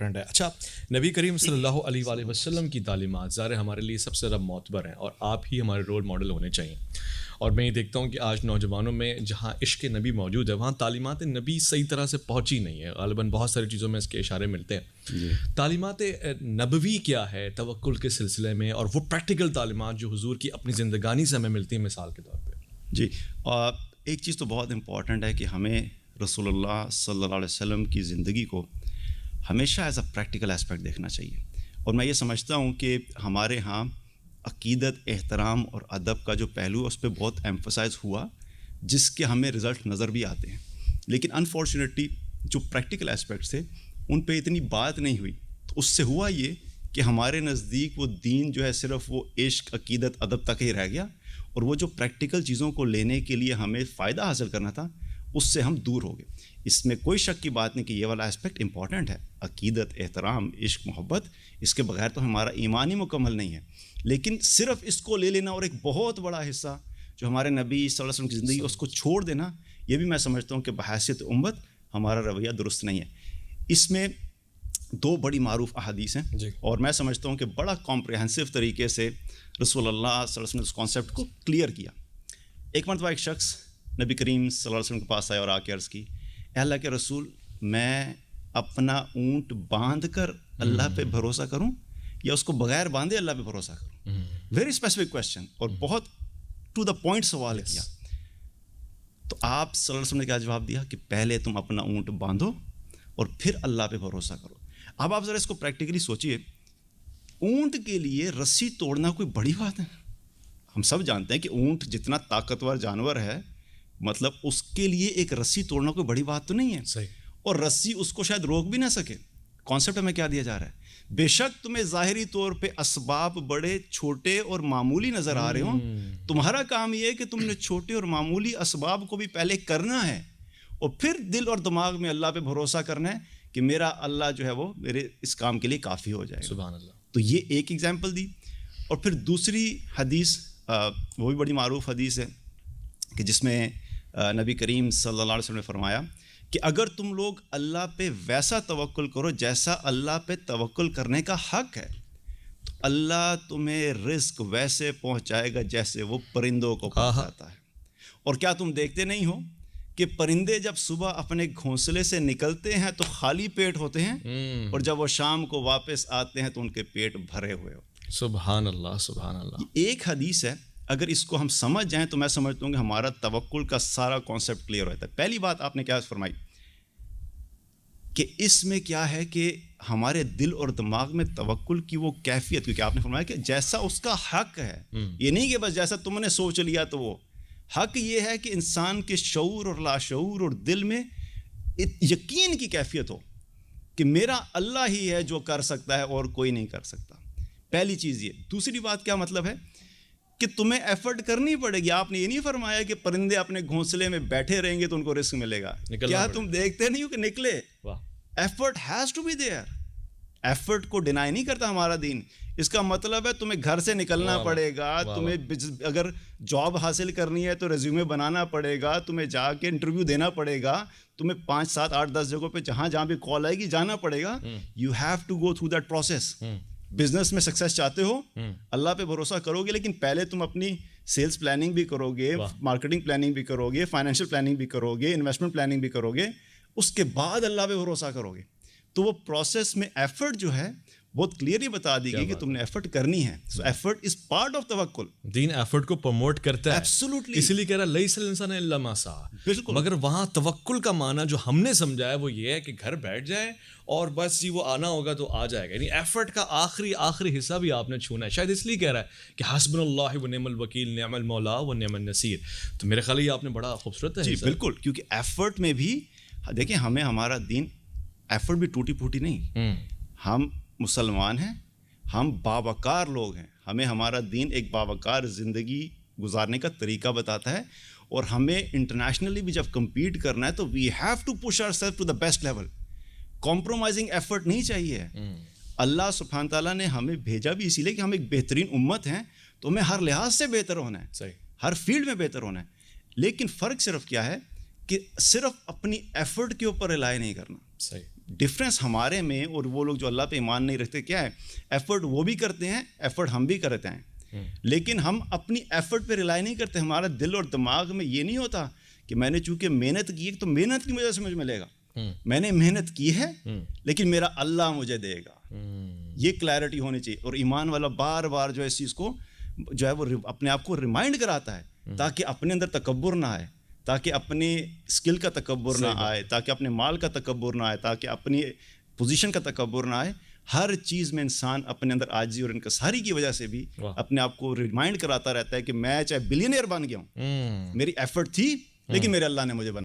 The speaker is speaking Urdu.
امپورٹنٹ ہے. اچھا, نبی کریم صلی اللہ علیہ وآلہ وسلم کی تعلیمات ظاہر ہمارے لیے سب سے زیادہ معتبر ہیں اور آپ ہی ہمارے رول ماڈل ہونے چاہیے. اور میں یہ دیکھتا ہوں کہ آج نوجوانوں میں جہاں عشق نبی موجود ہے وہاں تعلیمات نبی صحیح طرح سے پہنچی نہیں ہے. غالباً بہت ساری چیزوں میں اس کے اشارے ملتے ہیں. تعلیمات نبوی کیا ہے توکل کے سلسلے میں, اور وہ پریکٹیکل تعلیمات جو حضور کی اپنی زندگانی سے ہمیں ملتی ہیں مثال کے طور پہ؟ جی, ایک چیز تو بہت امپورٹنٹ ہے کہ ہمیں رسول اللہ صلی اللہ علیہ وسلم کی زندگی کو ہمیشہ ایز اے پریکٹیکل اسپیکٹ دیکھنا چاہیے. اور میں یہ سمجھتا ہوں کہ ہمارے ہاں عقیدت, احترام اور ادب کا جو پہلو ہے اس پہ بہت ایمفسائز ہوا, جس کے ہمیں رزلٹ نظر بھی آتے ہیں. لیکن انفارچونیٹلی جو پریکٹیکل اسپیکٹس تھے ان پہ اتنی بات نہیں ہوئی. تو اس سے ہوا یہ کہ ہمارے نزدیک وہ دین جو ہے صرف وہ عشق, عقیدت, ادب تک ہی رہ گیا, اور وہ جو پریکٹیکل چیزوں کو لینے کے لیے ہمیں فائدہ حاصل کرنا تھا اس سے ہم دور ہو گئے. اس میں کوئی شک کی بات نہیں کہ یہ والا اسپیکٹ امپورٹنٹ ہے, عقیدت, احترام, عشق, محبت, اس کے بغیر تو ہمارا ایمان ہی مکمل نہیں ہے. لیکن صرف اس کو لے لینا اور ایک بہت بڑا حصہ جو ہمارے نبی صلی اللہ علیہ وسلم کی زندگی اس کو چھوڑ دینا, یہ بھی میں سمجھتا ہوں کہ بحیثیت امت ہمارا رویہ درست نہیں ہے. اس میں دو بڑی معروف احادیث ہیں اور میں سمجھتا ہوں کہ بڑا کمپریہنسو طریقے سے رسول اللہ صلی اللہ علیہ وسلم نے اس کانسیپٹ کو کلیئر کیا. ایک مرتبہ ایک شخص نبی کریم صلی اللہ علیہ وسلم کے پاس آیا اور آ کے عرض کی, اے اللہ کے رسول, میں اپنا اونٹ باندھ کر اللہ پہ بھروسہ کروں یا اس کو بغیر باندھے اللہ پہ بھروسہ کروں؟ ویری اسپیسیفک کویشچن اور بہت ٹو دا پوائنٹ سوال کیا. تو آپ صلی اللہ علیہ وسلم نے کیا جواب دیا کہ پہلے تم اپنا اونٹ باندھو اور پھر اللہ پہ بھروسہ کرو. اب آپ ذرا اس کو پریکٹیکلی سوچئے, اونٹ کے لیے رسی توڑنا کوئی بڑی بات ہے؟ ہم سب جانتے ہیں کہ اونٹ جتنا طاقتور جانور ہے, مطلب اس کے لیے ایک رسی توڑنا کوئی بڑی بات تو نہیں ہے. صحیح. اور رسی اس کو شاید روک بھی نہ سکے. کانسیپٹ ہمیں کیا دیا جا رہا ہے, بے شک تمہیں ظاہری طور پہ اسباب بڑے چھوٹے اور معمولی نظر آ رہے ہوں, تمہارا کام یہ ہے کہ تم نے چھوٹے اور معمولی اسباب کو بھی پہلے کرنا ہے اور پھر دل اور دماغ میں اللہ پہ بھروسہ کرنا ہے کہ میرا اللہ جو ہے وہ میرے اس کام کے لیے کافی ہو جائے گا. سبحان اللہ. تو یہ ایک ایگزامپل دی. اور پھر دوسری حدیث, وہ بھی بڑی معروف حدیث ہے کہ جس میں نبی کریم صلی اللہ علیہ وسلم نے فرمایا کہ اگر تم لوگ اللہ پہ ویسا توکل کرو جیسا اللہ پہ توکل کرنے کا حق ہے, تو اللہ تمہیں رزق ویسے پہنچائے گا جیسے وہ پرندوں کو پہنچاتا ہے. اور کیا تم دیکھتے نہیں ہو کہ پرندے جب صبح اپنے گھونسلے سے نکلتے ہیں تو خالی پیٹ ہوتے ہیں, اور جب وہ شام کو واپس آتے ہیں تو ان کے پیٹ بھرے ہوئے ہوتے ہیں. سبحان اللہ, سبحان اللہ. ایک حدیث ہے, اگر اس کو ہم سمجھ جائیں تو میں سمجھتا ہوں کہ ہمارا توکل کا سارا کانسیپٹ کلیئر ہوتا ہے. پہلی بات آپ نے کیا فرمائی کہ اس میں کیا ہے کہ ہمارے دل اور دماغ میں توکل کی وہ کیفیت, کیونکہ آپ نے فرمایا کہ جیسا اس کا حق ہے, یہ نہیں کہ بس جیسا تم نے سوچ لیا تو وہ حق. یہ ہے کہ انسان کے شعور اور لاشعور اور دل میں یقین کی کیفیت ہو کہ میرا اللہ ہی ہے جو کر سکتا ہے اور کوئی نہیں کر سکتا. پہلی چیز یہ. دوسری بات کیا مطلب ہے کہ تمہیں ایفرٹ کرنی پڑے گی. آپ نے یہ نہیں فرمایا کہ پرندے اپنے گھونسلے میں بیٹھے رہیں گے تو ان کو رزق ملے گا. کیا تم دیکھتے نہیں ہو کہ نکلے؟ Effort has to be there. Effort کو ڈینائی نہیں کرتا ہمارا دین. اس کا مطلب ہے تمہیں گھر سے نکلنا پڑے گا, تمہیں اگر جاب حاصل کرنی ہے تو ریزیومے بنانا پڑے گا, تمہیں جا کے انٹرویو دینا پڑے گا, تمہیں 5, 7, 8, 10 جگہوں پہ جہاں بھی کال آئے گی جانا پڑے گا. You have to go through that process. Business میں سکسیس چاہتے ہو, اللہ پہ بھروسہ کرو گے, لیکن پہلے تم اپنی سیلز پلاننگ بھی کرو گے, مارکیٹنگ پلاننگ بھی کرو گے, فائنینشیل پلاننگ بھی کرو گے, انویسٹمنٹ پلاننگ بھی کرو گے, اس کے بعد اللہ پہ بھروسہ کرو گے. تو وہ پروسیس میں ایفرٹ جو ہے بہت کلیئرلی بتا دی گئی کہ تم نے ایفرٹ کرنی ہے. سو ایفرٹ از پارٹ آف توکل. دین ایفرٹ کو پروموٹ کرتا ہے. ایبسولوٹلی. اسی لیے کہہ رہا لیس الانسان الا ما سعی. بالکل. مگر وہاں توکل کا معنی جو ہم نے سمجھا ہے وہ یہ ہے کہ گھر بیٹھ جائے اور بس وہ آنا ہوگا تو آ جائے گا. یعنی ایفرٹ کا آخری حصہ بھی آپ نے چھونا ہے. شاید اس لیے کہہ رہا ہے کہ حسبنا اللہ و نعم الوکیل, نعم المولا و نعم النصیر. تو میرے خیال یہ آپ نے بڑا خوبصورت ہے. جی بالکل, کیونکہ ایفرٹ میں بھی دیکھیں ہمیں ہمارا دین ایفرٹ بھی ٹوٹی پھوٹی نہیں. ہم مسلمان ہیں, ہم باوقار لوگ ہیں, ہمیں ہمارا دین ایک باوقار زندگی گزارنے کا طریقہ بتاتا ہے, اور ہمیں انٹرنیشنلی بھی جب کمپیٹ کرنا ہے تو we have to push our self to the best level. Compromising effort نہیں چاہیے. اللہ سبحانہ تعالیٰ نے ہمیں بھیجا بھی اسی لیے کہ ہم ایک بہترین امت ہیں, تو ہمیں ہر لحاظ سے بہتر ہونا ہے. صحیح. ہر فیلڈ میں بہتر ہونا ہے. لیکن فرق صرف کیا ہے کہ صرف اپنی ایفرٹ کے اوپر ریلائی نہیں کرنا. صحیح. ڈفرینس ہمارے میں اور وہ لوگ جو اللہ پہ ایمان نہیں رکھتے کیا ہے, ایفرٹ وہ بھی کرتے ہیں, ایفرٹ ہم بھی کرتے ہیں, لیکن ہم اپنی ایفرٹ پہ ریلائی نہیں کرتے. ہمارا دل اور دماغ میں یہ نہیں ہوتا کہ میں نے چونکہ محنت کی ہے تو محنت کی وجہ سے مجھے ملے گا, میں نے محنت کی ہے لیکن میرا اللہ مجھے دے گا. یہ کلیئرٹی ہونی چاہیے. اور ایمان والا بار بار جو ہے اس چیز کو جو ہے وہ اپنے آپ کو ریمائنڈ کراتا ہے تاکہ اپنے اندر تکبر نہ آئے, تاکہ اپنی اسکل کا تکبر نہ آئے, تاکہ اپنے مال کا تکبر نہ آئے, تاکہ اپنی پوزیشن کا تکبر نہ آئے. ہر چیز میں انسان اپنے اندر عاجزی اور انکساری کی وجہ سے بھی اپنے آپ کو ریمائنڈ کراتا رہتا ہے کہ میں چاہے بلینئر بن گیا ہوں, میری ایفرٹ تھی لیکن میرے اللہ نے مجھے بنا.